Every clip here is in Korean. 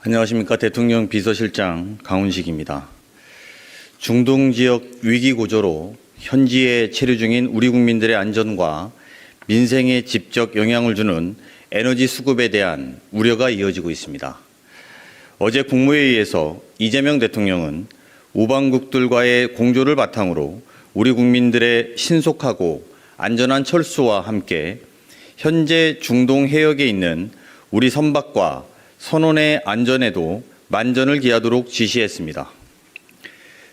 안녕하십니까. 대통령 비서실장 강훈식입니다. 중동 지역 위기 구조로 현지에 체류 중인 우리 국민들의 안전과 민생에 직접 영향을 주는 에너지 수급에 대한 우려가 이어지고 있습니다. 어제 국무회의에서 이재명 대통령은 우방국들과의 공조를 바탕으로 우리 국민들의 신속하고 안전한 철수와 함께 현재 중동 해역에 있는 우리 선박과 선원의 안전에도 만전을 기하도록 지시했습니다.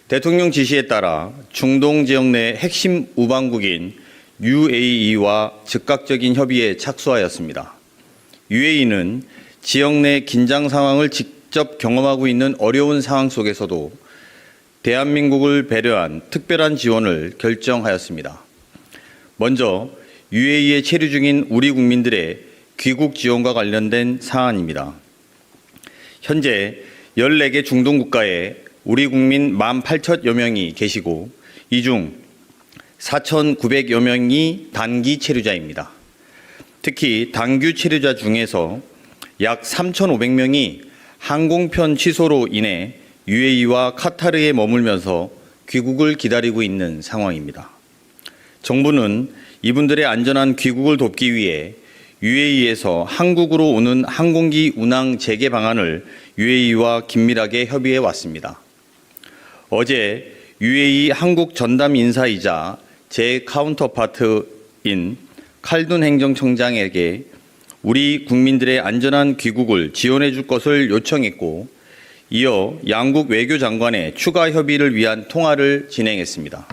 대통령 지시에 따라 중동 지역 내 핵심 우방국인 UAE와 즉각적인 협의에 착수하였습니다. UAE는 지역 내 긴장 상황을 직접 경험하고 있는 어려운 상황 속에서도 대한민국을 배려한 특별한 지원을 결정하였습니다. 먼저 UAE에 체류 중인 우리 국민들의 귀국 지원과 관련된 사안입니다. 현재 14개 중동 국가에 우리 국민 18,000여 명이 계시고 이 중 4,900여 명이 단기 체류자입니다. 특히 단기 체류자 중에서 약 3,500명이 항공편 취소로 인해 UAE와 카타르에 머물면서 귀국을 기다리고 있는 상황입니다. 정부는 이분들의 안전한 귀국을 돕기 위해 UAE에서 한국으로 오는 항공기 운항 재개 방안을 UAE와 긴밀하게 협의해 왔습니다. 어제 UAE 한국 전담 인사이자 제 카운터파트인 칼둔 행정청장에게 우리 국민들의 안전한 귀국을 지원해 줄 것을 요청했고, 이어 양국 외교장관의 추가 협의를 위한 통화를 진행했습니다.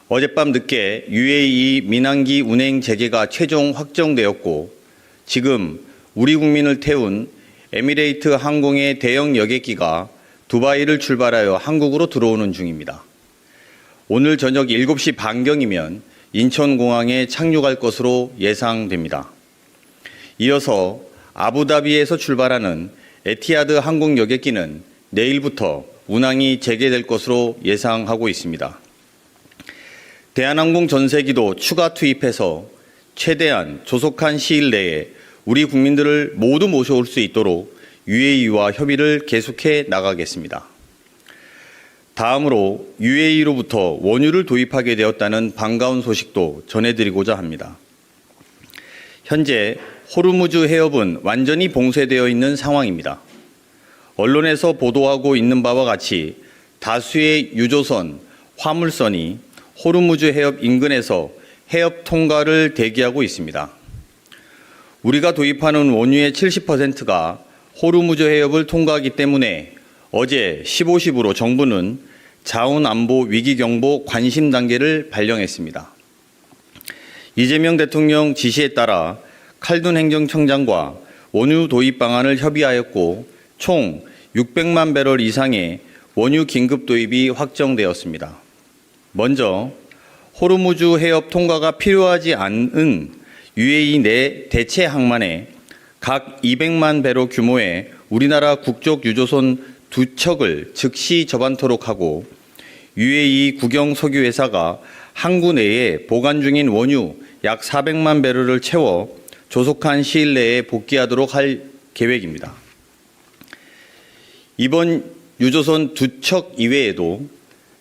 어젯밤 늦게 UAE 민항기 운행 재개가 최종 확정되었고, 지금 우리 국민을 태운 에미레이트 항공의 대형 여객기가 두바이를 출발하여 한국으로 들어오는 중입니다. 오늘 저녁 7시 반경이면 인천공항에 착륙할 것으로 예상됩니다. 이어서 아부다비에서 출발하는 에티하드 항공 여객기는 내일부터 운항이 재개될 것으로 예상하고 있습니다. 대한항공 전세기도 추가 투입해서 최대한 조속한 시일 내에 우리 국민들을 모두 모셔올 수 있도록 UAE와 협의를 계속해 나가겠습니다. 다음으로 UAE로부터 원유를 도입하게 되었다는 반가운 소식도 전해드리고자 합니다. 현재 호르무즈 해협은 완전히 봉쇄되어 있는 상황입니다. 언론에서 보도하고 있는 바와 같이 다수의 유조선, 화물선이 호르무즈 해협 인근에서 해협 통과를 대기하고 있습니다. 우리가 도입하는 원유의 70%가 호르무즈 해협을 통과하기 때문에 어제 15시부로 정부는 자원안보 위기경보 관심 단계를 발령했습니다. 이재명 대통령 지시에 따라 칼둔 행정청장과 원유 도입 방안을 협의하였고 총 600만 배럴 이상의 원유 긴급 도입이 확정되었습니다. 먼저 호르무즈 해협 통과가 필요하지 않은 UAE 내 대체 항만에 각 200만 배로 규모의 우리나라 국적 유조선 2척을 즉시 접안토록 하고 UAE 국영 석유회사가 항구 내에 보관 중인 원유 약 400만 배럴을 채워 조속한 시일 내에 복귀하도록 할 계획입니다. 이번 유조선 2척 이외에도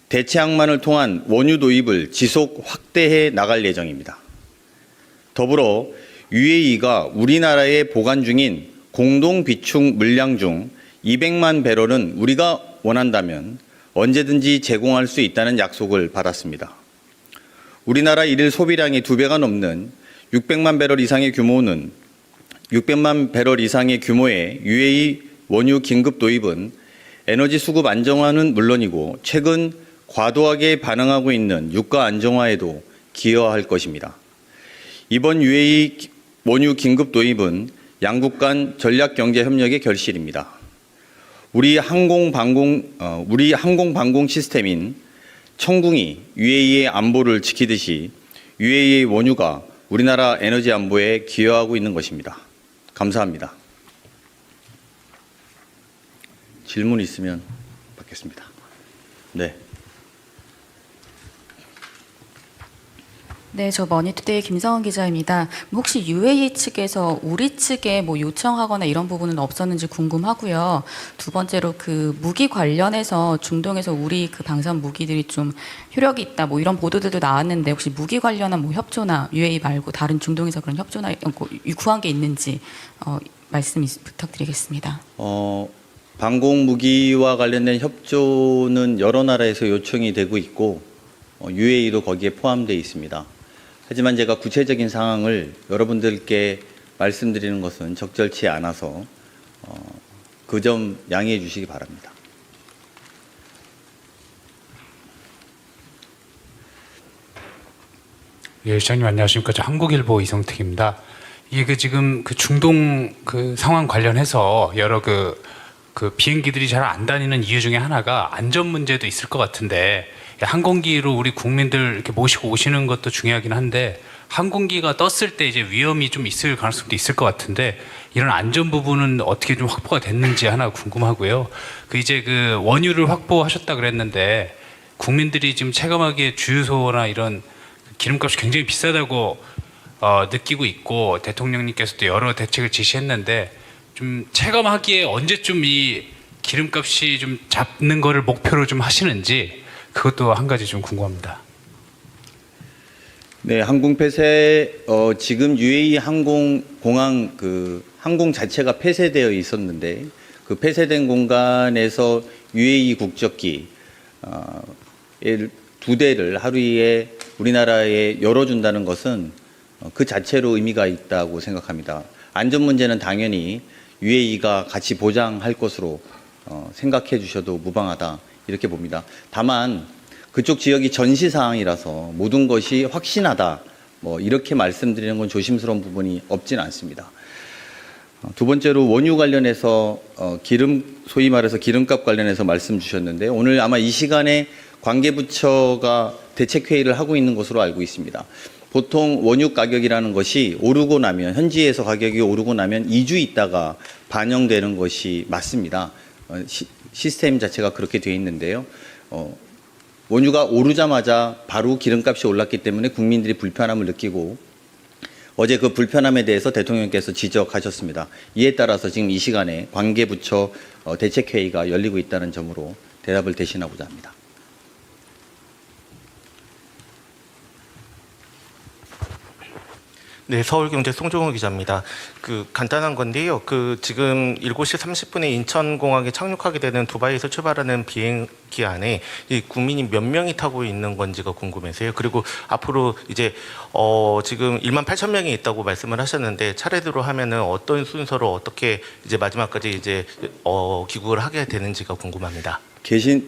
대체 항만을 통한 원유 도입을 지속 확대해 나갈 예정입니다. 더불어 UAE가 우리나라에 보관 중인 공동 비축 물량 중 200만 배럴은 우리가 원한다면 언제든지 제공할 수 있다는 약속을 받았습니다. 우리나라 일일 소비량이 2배가 넘는 600만 배럴 이상의 규모의 UAE 원유 긴급 도입은 에너지 수급 안정화는 물론이고 최근 과도하게 반응하고 있는 유가 안정화에도 기여할 것입니다. 이번 UAE 원유 긴급 도입은 양국 간 전략 경제 협력의 결실입니다. 우리 항공방공 시스템인 청궁이 UAE의 안보를 지키듯이 UAE의 원유가 우리나라 에너지 안보에 기여하고 있는 것입니다. 감사합니다. 질문 있으면 받겠습니다. 네. 네, 저 머니투데이 김성원 기자입니다. 혹시 UAE 측에서 우리 측에 뭐 요청하거나 이런 부분은 없었는지 궁금하고요. 두 번째로 그 무기 관련해서 중동에서 우리 그 방산 무기들이 좀 효력이 있다 뭐 이런 보도들도 나왔는데 혹시 무기 관련한 뭐 협조나 UAE 말고 다른 중동에서 그런 협조나 구한 게 있는지 말씀 부탁드리겠습니다. 방공 무기와 관련된 협조는 여러 나라에서 요청이 되고 있고 UAE도 거기에 포함되어 있습니다. 하지만 제가 구체적인 상황을 여러분들께 말씀드리는 것은 적절치 않아서 그 점 양해해 주시기 바랍니다. 예, 시장님 안녕하십니까? 저 한국일보 이성택입니다. 이게 지금 그 중동 그 상황 관련해서 여러 그 비행기들이 잘 안 다니는 이유 중에 하나가 안전 문제도 있을 것 같은데, 항공기로 우리 국민들 이렇게 모시고 오시는 것도 중요하긴 한데 항공기가 떴을 때 이제 위험이 좀 있을 가능성도 있을 것 같은데 이런 안전 부분은 어떻게 좀 확보가 됐는지 하나 궁금하고요. 이제 그 원유를 확보하셨다 그랬는데 국민들이 지금 체감하기에 주유소나 이런 기름값이 굉장히 비싸다고 느끼고 있고 대통령님께서도 여러 대책을 지시했는데 좀 체감하기에 언제쯤 이 기름값이 좀 잡는 거를 목표로 좀 하시는지 그것도 한 가지 좀 궁금합니다. 네, 항공 폐쇄 지금 UAE 항공 자체가 폐쇄되어 있었는데 그 폐쇄된 공간에서 UAE 국적기 2대를 하루에 우리나라에 열어준다는 것은 그 자체로 의미가 있다고 생각합니다. 안전 문제는 당연히 UAE가 같이 보장할 것으로 생각해 주셔도 무방하다 이렇게 봅니다. 다만 그쪽 지역이 전시 사항이라서 모든 것이 확신하다 뭐 이렇게 말씀드리는 건 조심스러운 부분이 없진 않습니다. 두 번째로 원유 관련해서 소위 말해서 기름값 관련해서 말씀 주셨는데 오늘 아마 이 시간에 관계부처가 대책회의를 하고 있는 것으로 알고 있습니다. 보통 원유 가격이라는 것이 오르고 나면 현지에서 가격이 오르고 나면 2주 있다가 반영되는 것이 맞습니다. 시스템 자체가 그렇게 되어 있는데요. 원유가 오르자마자 바로 기름값이 올랐기 때문에 국민들이 불편함을 느끼고 어제 그 불편함에 대해서 대통령께서 지적하셨습니다. 이에 따라서 지금 이 시간에 관계부처 대책회의가 열리고 있다는 점으로 대답을 대신하고자 합니다. 네, 서울경제 송종우 기자입니다. 간단한 건데요. 지금 7시 30분에 인천공항에 착륙하게 되는 두바이에서 출발하는 비행기 안에 이 국민이 몇 명이 타고 있는 건지가 궁금해서요. 그리고 앞으로 이제 지금 1만 8천 명이 있다고 말씀을 하셨는데 차례대로 하면은 어떤 순서로 어떻게 이제 마지막까지 이제 귀국을 하게 되는지가 궁금합니다.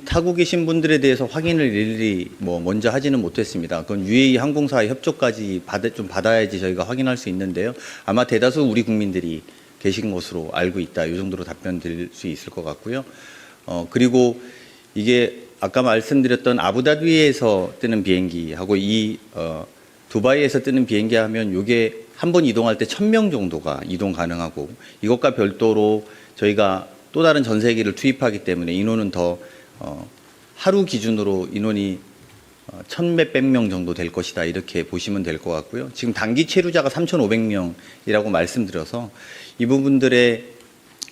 타고 계신 분들에 대해서 확인을 일일이 먼저 하지는 못했습니다. 그건 UAE 항공사의 협조까지 좀 받아야지 저희가 확인할 수 있는데요. 아마 대다수 우리 국민들이 계신 것으로 알고 있다. 이 정도로 답변 드릴 수 있을 것 같고요. 그리고 이게 아까 말씀드렸던 아부다비에서 뜨는 비행기하고 두바이에서 뜨는 비행기 하면 이게 한 번 이동할 때 1,000명 정도가 이동 가능하고 이것과 별도로 저희가 또 다른 전세기를 투입하기 때문에 인원은 더 하루 기준으로 인원이 1,000몇백 명 정도 될 것이다 이렇게 보시면 될 것 같고요. 지금 단기 체류자가 3,500명이라고 말씀드려서 이 부분들의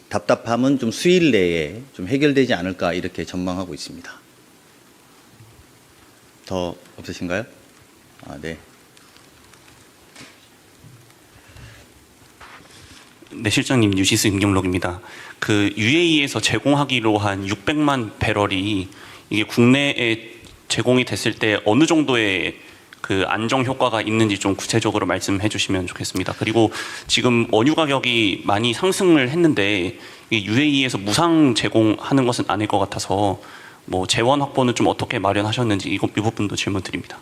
답답함은 좀 수일 내에 좀 해결되지 않을까 이렇게 전망하고 있습니다. 더 없으신가요? 네. 네, 실장님 뉴시스 임경록입니다. UAE에서 제공하기로 한 600만 배럴이 이게 국내에 제공이 됐을 때 어느 정도의 안정 효과가 있는지 좀 구체적으로 말씀해 주시면 좋겠습니다. 그리고 지금 원유 가격이 많이 상승을 했는데 UAE에서 무상 제공하는 것은 아닐 것 같아서 재원 확보는 좀 어떻게 마련하셨는지 이 부분도 질문 드립니다.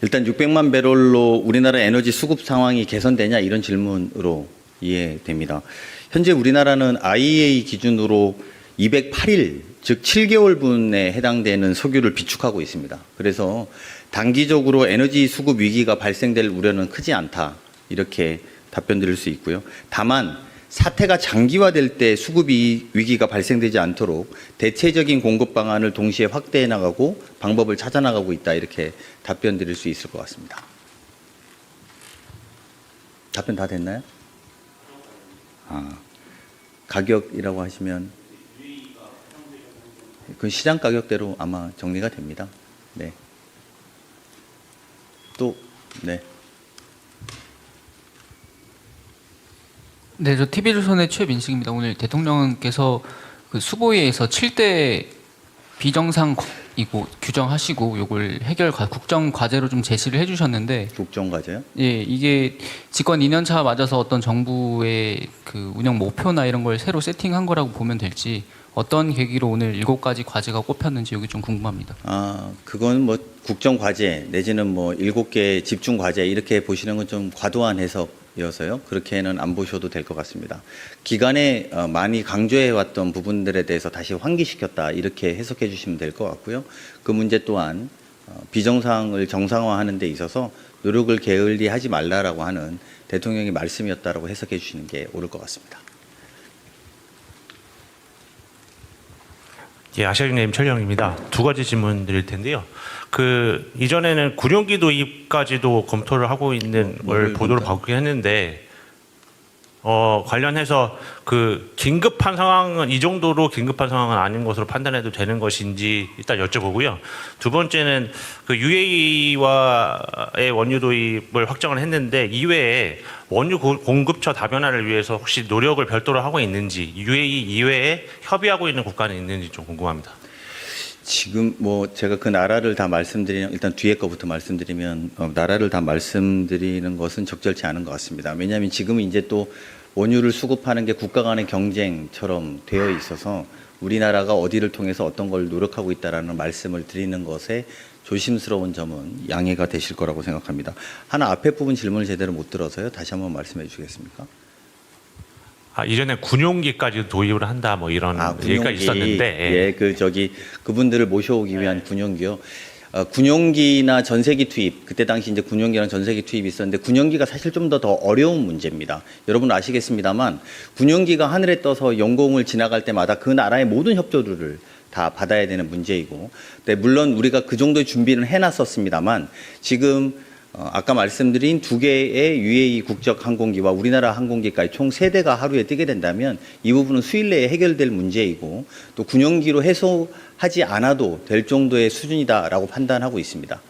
일단 600만 배럴로 우리나라 에너지 수급 상황이 개선되냐 이런 질문으로 이해됩니다. 현재 우리나라는 IEA 기준으로 208일, 즉 7개월분에 해당되는 석유를 비축하고 있습니다. 그래서 단기적으로 에너지 수급 위기가 발생될 우려는 크지 않다. 이렇게 답변 드릴 수 있고요. 다만 사태가 장기화될 때 수급 위기가 발생되지 않도록 대체적인 공급 방안을 동시에 확대해 나가고 방법을 찾아 나가고 있다. 이렇게 답변 드릴 수 있을 것 같습니다. 답변 다 됐나요? 가격이라고 하시면 그 시장 가격대로 아마 정리가 됩니다. 네. 또 네. 네, 저 TV조선의 최민식입니다. 오늘 대통령께서 그 수보위에서 7대 비정상이고 규정하시고 요걸 국정 과제로 좀 제시를 해주셨는데, 국정 과제요? 예, 이게 집권 2년차 맞아서 어떤 정부의 그 운영 목표나 이런 걸 새로 세팅한 거라고 보면 될지, 어떤 계기로 오늘 7가지 과제가 꼽혔는지 여기 좀 궁금합니다. 그건 뭐 국정 과제 내지는 뭐 7개 집중 과제 이렇게 보시는 건 좀 과도한 해석이어서요. 그렇게는 안 보셔도 될 것 같습니다. 기간에 많이 강조해 왔던 부분들에 대해서 다시 환기시켰다 이렇게 해석해 주시면 될 것 같고요. 그 문제 또한 비정상을 정상화하는 데 있어서 노력을 게을리하지 말라라고 하는 대통령의 말씀이었다라고 해석해 주시는 게 옳을 것 같습니다. 예, 아시아인님 철령입니다. 2가지 질문 드릴 텐데요. 그 이전에는 군용기 도입까지도 검토를 하고 있는 걸 보도를 받긴 했는데, 관련해서 그 긴급한 상황은 이 정도로 긴급한 상황은 아닌 것으로 판단해도 되는 것인지 일단 여쭤보고요. 두 번째는 그 UAE와의 원유 도입을 확정을 했는데 이외에 원유 공급처 다변화를 위해서 혹시 노력을 별도로 하고 있는지, UAE 이외에 협의하고 있는 국가는 있는지 좀 궁금합니다. 지금 뭐 제가 그 나라를 다 말씀드리는, 일단 뒤에 거부터 말씀드리면 나라를 다 말씀드리는 것은 적절치 않은 것 같습니다. 왜냐하면 지금은 이제 또 원유를 수급하는 게 국가 간의 경쟁처럼 되어 있어서 우리나라가 어디를 통해서 어떤 걸 노력하고 있다라는 말씀을 드리는 것에 조심스러운 점은 양해가 되실 거라고 생각합니다. 하나 앞에 부분 질문을 제대로 못 들어서요. 다시 한번 말씀해 주시겠습니까? 이전에 군용기까지 도입을 한다 뭐 이런 얘기가 있었는데, 그분들을 모셔오기 위한 군용기요. 군용기나 전세기 투입, 그때 당시 이제 군용기랑 전세기 투입이 있었는데 군용기가 사실 좀 더 어려운 문제입니다. 여러분 아시겠습니다만 군용기가 하늘에 떠서 영공을 지나갈 때마다 그 나라의 모든 협조를 다 받아야 되는 문제이고, 네, 물론 우리가 그 정도의 준비는 해놨었습니다만 지금 아까 말씀드린 2개의 UAE 국적 항공기와 우리나라 항공기까지 총 3대가 하루에 뜨게 된다면 이 부분은 수일 내에 해결될 문제이고 또 군용기로 해소하지 않아도 될 정도의 수준이다라고 판단하고 있습니다.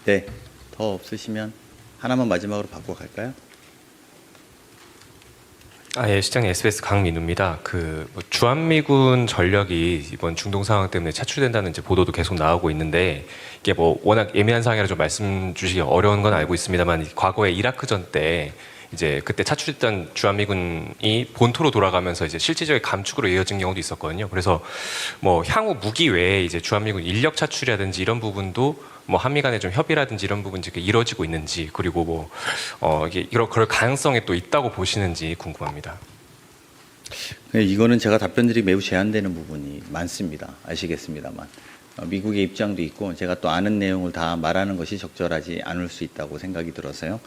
네, 더 없으시면 하나만 마지막으로 받고 갈까요? 예, 시장님 SBS 강민우입니다. 뭐 주한미군 전력이 이번 중동 상황 때문에 차출된다는 이제 보도도 계속 나오고 있는데, 이게 뭐 워낙 예민한 상황이라 좀 말씀 주시기 어려운 건 알고 있습니다만, 과거에 이라크전 때 이제 그때 차출했던 주한미군이 본토로 돌아가면서 이제 실질적인 감축으로 이어진 경우도 있었거든요. 그래서 뭐 향후 무기 외에 이제 주한미군 인력 차출이라든지 이런 부분도 뭐 한미 간의 좀 협의라든지 이런 부분이 이루어지고 있는지, 그리고 뭐 이게 그럴 가능성이 또 있다고 보시는지 궁금합니다. 네, 이거는 제가 답변드리기 매우 제한되는 부분이 많습니다. 아시겠습니다만 미국의 입장도 있고 제가 또 아는 내용을 다 말하는 것이 적절하지 않을 수 있다고 생각이 들어서요.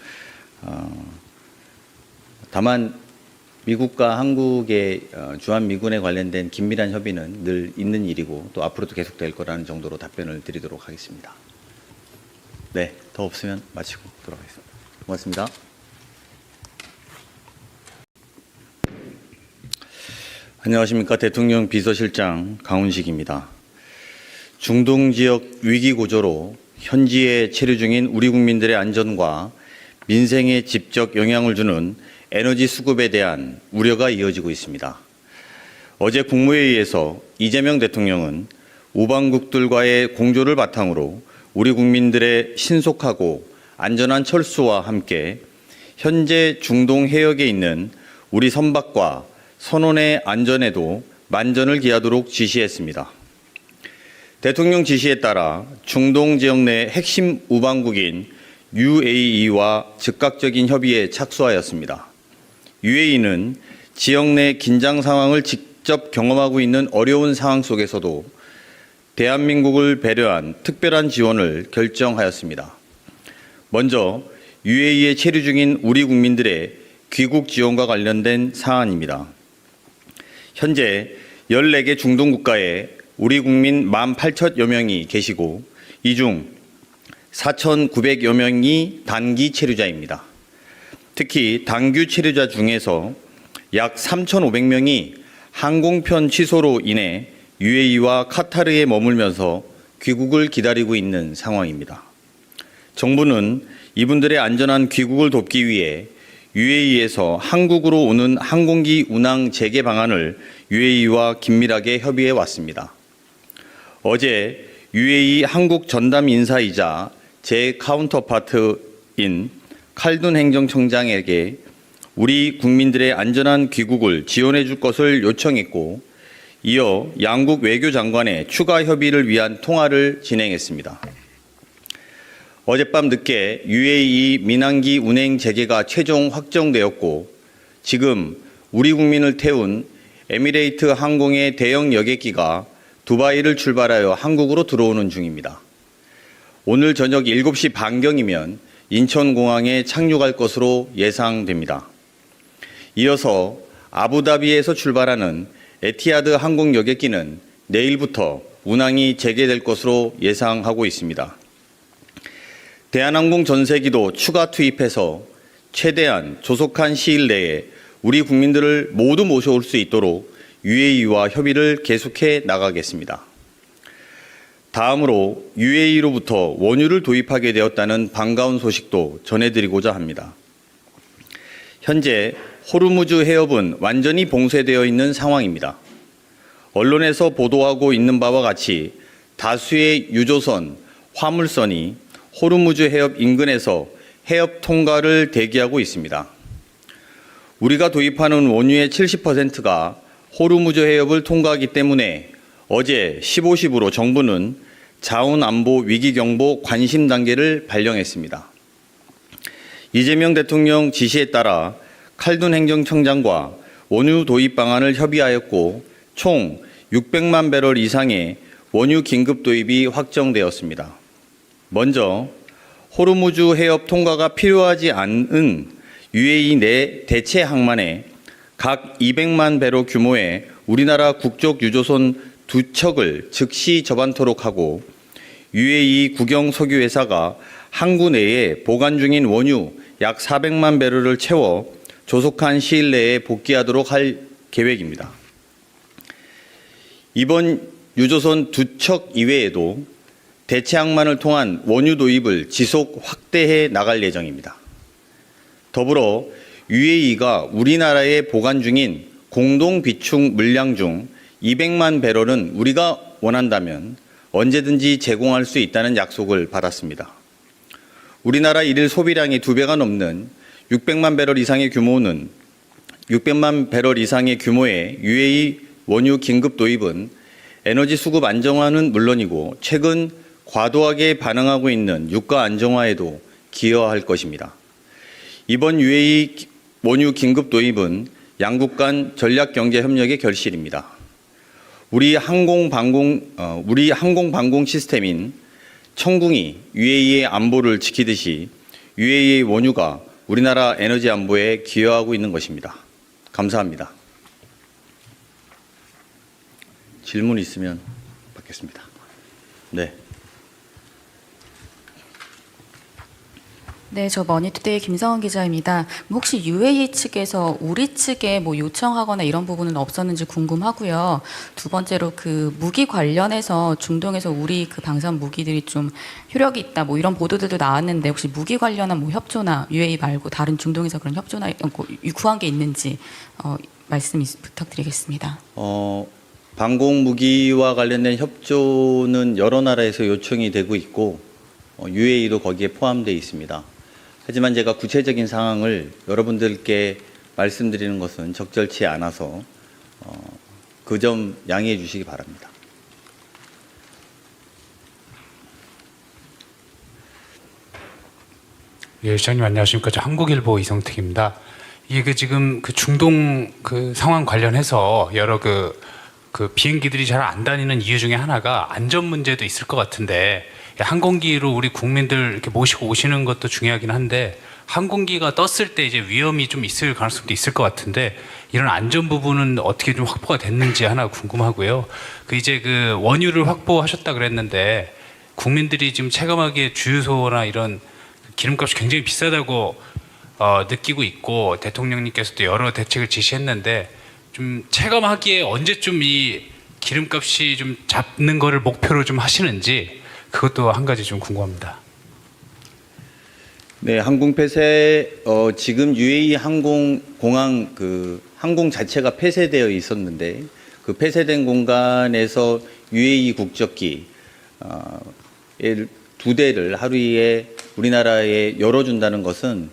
다만 미국과 한국의 주한미군에 관련된 긴밀한 협의는 늘 있는 일이고 또 앞으로도 계속될 거라는 정도로 답변을 드리도록 하겠습니다. 네, 더 없으면 마치고 돌아가겠습니다. 고맙습니다. 안녕하십니까. 대통령 비서실장 강훈식입니다. 중동 지역 위기 구조로 현지에 체류 중인 우리 국민들의 안전과 민생에 직접 영향을 주는 에너지 수급에 대한 우려가 이어지고 있습니다. 어제 국무회의에서 이재명 대통령은 우방국들과의 공조를 바탕으로 우리 국민들의 신속하고 안전한 철수와 함께 현재 중동 해역에 있는 우리 선박과 선원의 안전에도 만전을 기하도록 지시했습니다. 대통령 지시에 따라 중동 지역 내 핵심 우방국인 UAE와 즉각적인 협의에 착수하였습니다. UAE는 지역 내 긴장 상황을 직접 경험하고 있는 어려운 상황 속에서도 대한민국을 배려한 특별한 지원을 결정하였습니다. 먼저 UAE에 체류 중인 우리 국민들의 귀국 지원과 관련된 사안입니다. 현재 14개 중동 국가에 우리 국민 18,000여 명이 계시고 이 중 4,900여 명이 단기 체류자입니다. 특히 당규 체류자 중에서 약 3,500명이 항공편 취소로 인해 UAE와 카타르에 머물면서 귀국을 기다리고 있는 상황입니다. 정부는 이분들의 안전한 귀국을 돕기 위해 UAE에서 한국으로 오는 항공기 운항 재개 방안을 UAE와 긴밀하게 협의해 왔습니다. 어제 UAE 한국 전담 인사이자 제 카운터파트인 칼둔 행정청장에게 우리 국민들의 안전한 귀국을 지원해 줄 것을 요청했고, 이어 양국 외교장관의 추가 협의를 위한 통화를 진행했습니다. 어젯밤 늦게 UAE 민항기 운행 재개가 최종 확정되었고, 지금 우리 국민을 태운 에미레이트 항공의 대형 여객기가 두바이를 출발하여 한국으로 들어오는 중입니다. 오늘 저녁 7시 반경이면 인천공항에 착륙할 것으로 예상됩니다. 이어서 아부다비에서 출발하는 에티하드 항공 여객기는 내일부터 운항이 재개될 것으로 예상하고 있습니다. 대한항공 전세기도 추가 투입해서 최대한 조속한 시일 내에 우리 국민들을 모두 모셔올 수 있도록 UAE와 협의를 계속해 나가겠습니다. 다음으로 UAE로부터 원유를 도입하게 되었다는 반가운 소식도 전해드리고자 합니다. 현재 호르무즈 해협은 완전히 봉쇄되어 있는 상황입니다. 언론에서 보도하고 있는 바와 같이 다수의 유조선, 화물선이 호르무즈 해협 인근에서 해협 통과를 대기하고 있습니다. 우리가 도입하는 원유의 70%가 호르무즈 해협을 통과하기 때문에 어제 15시부로 정부는 자원안보 위기경보 관심 단계를 발령했습니다. 이재명 대통령 지시에 따라 칼둔 행정청장과 원유 도입 방안을 협의하였고, 총 600만 배럴 이상의 원유 긴급 도입이 확정되었습니다. 먼저 호르무즈 해협 통과가 필요하지 않은 UAE 내 대체 항만에 각 200만 배럴 규모의 우리나라 국적 유조선 2척을 즉시 접안토록 하고, UAE 국영 석유회사가 항구 내에 보관 중인 원유 약 400만 배럴을 채워 조속한 시일 내에 복귀하도록 할 계획입니다. 이번 유조선 2척 이외에도 대체 항만을 통한 원유 도입을 지속 확대해 나갈 예정입니다. 더불어 UAE가 우리나라에 보관 중인 공동 비축 물량 중 200만 배럴은 우리가 원한다면 언제든지 제공할 수 있다는 약속을 받았습니다. 우리나라 일일 소비량이 2배가 넘는 600만 배럴 이상의 규모의 UAE 원유 긴급 도입은 에너지 수급 안정화는 물론이고 최근 과도하게 반응하고 있는 유가 안정화에도 기여할 것입니다. 이번 UAE 원유 긴급 도입은 양국 간 전략 경제 협력의 결실입니다. 우리 항공방공 시스템인 청궁이 UAE의 안보를 지키듯이 UAE의 원유가 우리나라 에너지 안보에 기여하고 있는 것입니다. 감사합니다. 질문 있으면 받겠습니다. 네. 네, 저 머니투데이 김성은 기자입니다. 혹시 UAE 측에서 우리 측에 뭐 요청하거나 이런 부분은 없었는지 궁금하고요. 두 번째로 그 무기 관련해서 중동에서 우리 그 방산 무기들이 좀 효력이 있다, 뭐 이런 보도들도 나왔는데 혹시 무기 관련한 뭐 협조나 UAE 말고 다른 중동에서 그런 협조나 구한 게 있는지 말씀 부탁드리겠습니다. 방공 무기와 관련된 협조는 여러 나라에서 요청이 되고 있고 UAE도 거기에 포함되어 있습니다. 하지만 제가 구체적인 상황을 여러분들께 말씀드리는 것은 적절치 않아서 그 점 양해해 주시기 바랍니다. 예, 시장님 안녕하십니까? 저 한국일보 이성택입니다. 이게 지금 그 중동 그 상황 관련해서 여러 그 비행기들이 잘 안 다니는 이유 중에 하나가 안전 문제도 있을 것 같은데, 항공기로 우리 국민들 이렇게 모시고 오시는 것도 중요하긴 한데 항공기가 떴을 때 이제 위험이 좀 있을 가능성도 있을 것 같은데 이런 안전 부분은 어떻게 좀 확보가 됐는지 하나 궁금하고요. 그 이제 그 원유를 확보하셨다 그랬는데 국민들이 지금 체감하기에 주유소나 이런 기름값이 굉장히 비싸다고 느끼고 있고 대통령님께서도 여러 대책을 지시했는데 좀 체감하기에 언제쯤 이 기름값이 좀 잡는 거를 목표로 좀 하시는지 그것도 한 가지 좀 궁금합니다. 네, 항공 폐쇄 지금 UAE 항공공항 항공 자체가 폐쇄되어 있었는데 그 폐쇄된 공간에서 UAE 국적기 2대를 하루에 우리나라에 열어준다는 것은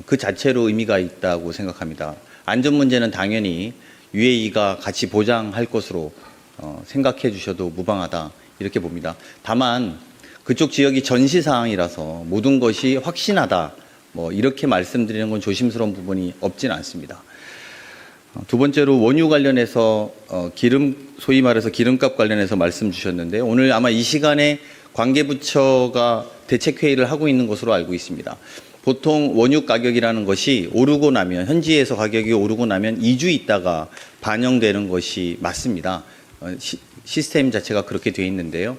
그 자체로 의미가 있다고 생각합니다. 안전 문제는 당연히 UAE가 같이 보장할 것으로 생각해 주셔도 무방하다 이렇게 봅니다. 다만 그쪽 지역이 전시 사항이라서 모든 것이 확신하다 뭐 이렇게 말씀드리는 건 조심스러운 부분이 없지는 않습니다. 두 번째로 원유 관련해서 소위 말해서 기름값 관련해서 말씀 주셨는데 오늘 아마 이 시간에 관계부처가 대책회의를 하고 있는 것으로 알고 있습니다. 보통 원유 가격이라는 것이 오르고 나면 현지에서 가격이 오르고 나면 2주 있다가 반영되는 것이 맞습니다. 시스템 자체가 그렇게 되어 있는데요.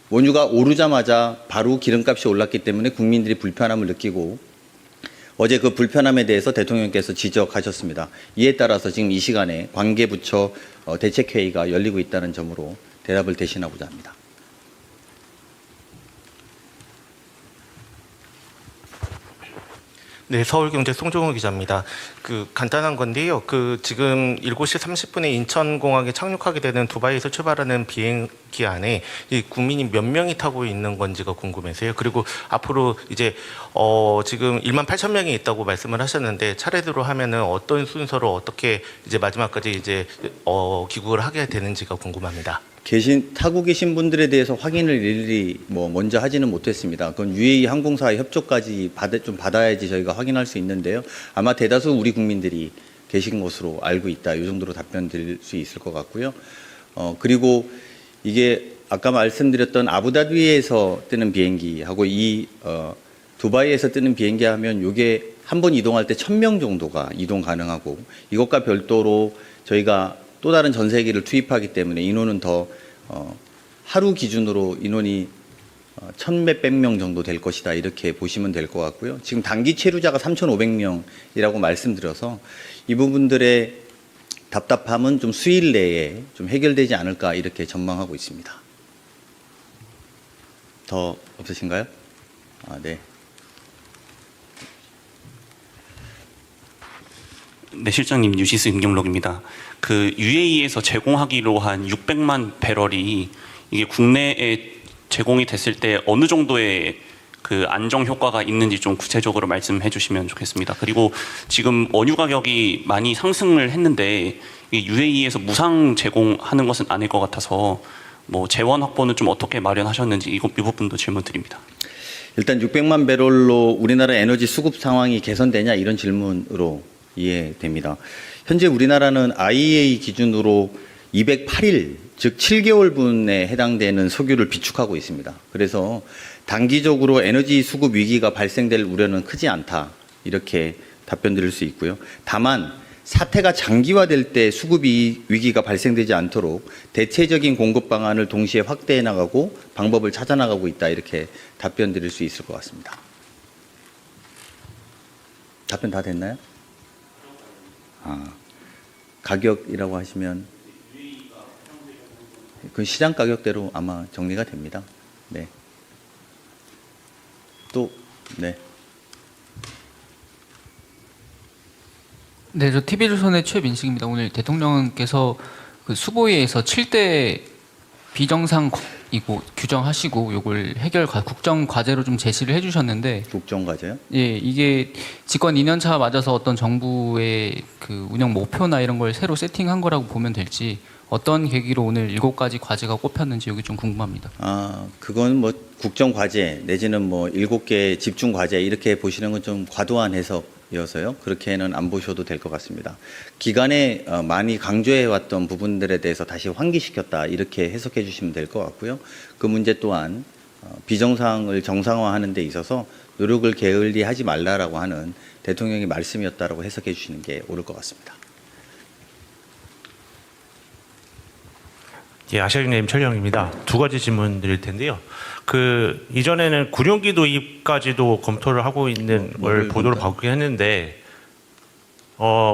원유가 오르자마자 바로 기름값이 올랐기 때문에 국민들이 불편함을 느끼고 어제 그 불편함에 대해서 대통령께서 지적하셨습니다. 이에 따라서 지금 이 시간에 관계부처 대책회의가 열리고 있다는 점으로 대답을 대신하고자 합니다. 네, 서울경제 송종호 기자입니다. 간단한 건데요. 지금 7시 30분에 인천공항에 착륙하게 되는 두바이에서 출발하는 비행기 안에 이 국민이 몇 명이 타고 있는 건지가 궁금해서요. 그리고 앞으로 이제 지금 1만 8천 명이 있다고 말씀을 하셨는데 차례대로 하면은 어떤 순서로 어떻게 이제 마지막까지 이제 귀국을 하게 되는지가 궁금합니다. 타고 계신 분들에 대해서 확인을 일일이 먼저 하지는 못했습니다. 그건 UAE 항공사의 협조까지 받아야지 저희가 확인할 수 있는데요. 아마 대다수 우리 국민들이 계신 것으로 알고 있다. 이 정도로 답변 드릴 수 있을 것 같고요. 그리고 이게 아까 말씀드렸던 아부다비에서 뜨는 비행기하고 두바이에서 뜨는 비행기 하면 이게 한 번 이동할 때 1,000명 정도가 이동 가능하고 이것과 별도로 저희가 또 다른 전세기를 투입하기 때문에 인원은 더 하루 기준으로 인원이 1,몇백 명 정도 될 것이다 이렇게 보시면 될 것 같고요. 지금 단기 체류자가 3,500명이라고 말씀드려서 이 부분들의 답답함은 좀 수일 내에 좀 해결되지 않을까 이렇게 전망하고 있습니다. 더 없으신가요? 네. 네, 실장님 뉴시스 임경록입니다. UAE에서 제공하기로 한 600만 배럴이 이게 국내에 제공이 됐을 때 어느 정도의 안정 효과가 있는지 좀 구체적으로 말씀해 주시면 좋겠습니다. 그리고 지금 원유 가격이 많이 상승을 했는데 UAE에서 무상 제공하는 것은 아닐 것 같아서 재원 확보는 좀 어떻게 마련하셨는지 이 부분도 질문 드립니다. 일단 600만 배럴로 우리나라 에너지 수급 상황이 개선되냐 이런 질문으로 이해됩니다. 현재 우리나라는 IEA 기준으로 208일, 즉 7개월분에 해당되는 석유를 비축하고 있습니다. 그래서 단기적으로 에너지 수급 위기가 발생될 우려는 크지 않다. 이렇게 답변드릴 수 있고요. 다만 사태가 장기화될 때 수급 위기가 발생되지 않도록 대체적인 공급 방안을 동시에 확대해 나가고 방법을 찾아 나가고 있다. 이렇게 답변드릴 수 있을 것 같습니다. 답변 다 됐나요? 가격이라고 하시면 그 시장 가격대로 아마 정리가 됩니다. 네. 네. 네, 저 TV조선의 최민식입니다. 오늘 대통령께서 수보위에서 7대 비정상이고 규정하시고 요걸 국정 과제로 좀 제시를 해주셨는데 국정 과제요? 예, 이게 집권 2년차 맞아서 어떤 정부의 운영 목표나 이런 걸 새로 세팅한 거라고 보면 될지 어떤 계기로 오늘 7가지 과제가 꼽혔는지 여기 좀 궁금합니다. 그건 국정 과제 내지는 7개 집중 과제 이렇게 보시는 건 좀 과도한 해석이어서요. 그렇게는 안 보셔도 될 것 같습니다. 기간에 많이 강조해왔던 부분들에 대해서 다시 환기시켰다 이렇게 해석해 주시면 될 것 같고요. 그 문제 또한 비정상을 정상화하는 데 있어서 노력을 게을리하지 말라라고 하는 대통령의 말씀이었다라고 해석해 주시는 게 옳을 것 같습니다. 예, 아시아경제님 최경입니다. 두 가지 질문 드릴 텐데요. 그 이전에는 군용기 도입까지도 검토를 하고 있는 걸 보도를 받긴 했는데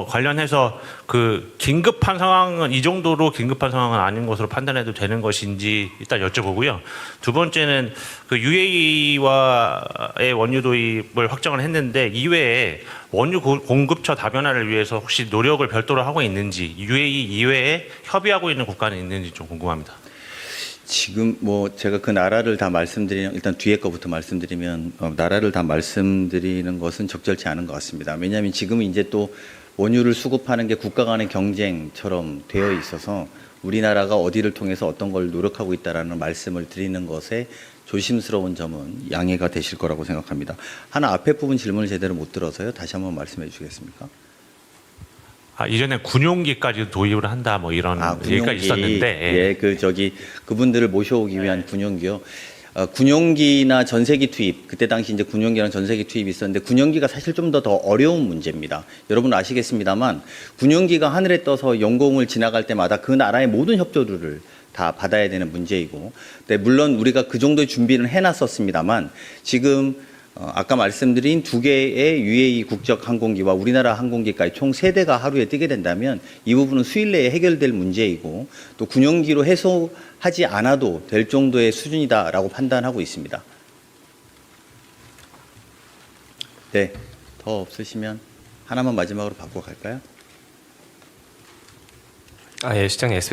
관련해서 그 긴급한 상황은 이 정도로 긴급한 상황은 아닌 것으로 판단해도 되는 것인지 일단 여쭤보고요. 두 번째는 그 UAE와의 원유 도입을 확정을 했는데 이외에 원유 공급처 다변화를 위해서 혹시 노력을 별도로 하고 있는지 UAE 이외에 협의하고 있는 국가는 있는지 좀 궁금합니다. 지금 뭐 제가 그 나라를 다 말씀드리는 일단 뒤에 거부터 말씀드리면 나라를 다 말씀드리는 것은 적절치 않은 것 같습니다. 왜냐하면 지금은 이제 또 원유를 수급하는 게 국가 간의 경쟁처럼 되어 있어서 우리나라가 어디를 통해서 어떤 걸 노력하고 있다라는 말씀을 드리는 것에 조심스러운 점은 양해가 되실 거라고 생각합니다. 하나 앞에 부분 질문을 제대로 못 들어서요. 다시 한번 말씀해 주시겠습니까? 이전에 군용기까지 도입을 한다 뭐 이런 얘기가 있었는데 그분들을 모셔오기 위한 군용기요. 군용기나 전세기 투입, 그때 당시 이제 군용기랑 전세기 투입이 있었는데 군용기가 사실 좀 더 어려운 문제입니다. 여러분 아시겠습니다만 군용기가 하늘에 떠서 영공을 지나갈 때마다 그 나라의 모든 협조를 다 받아야 되는 문제이고, 물론 우리가 그 정도의 준비는 해놨었습니다만 지금 아까 말씀드린 두 개의 UAE 국적 항공기와 우리나라 항공기까지 총 3대가 하루에 뜨게 된다면 이 부분은 수일 내에 해결될 문제이고 또 군용기로 해소하지 않아도 될 정도의 수준이다라고 판단하고 있습니다. 네, 더 없으시면 하나만 마지막으로 받고 갈까요? 예, 시장님 SBS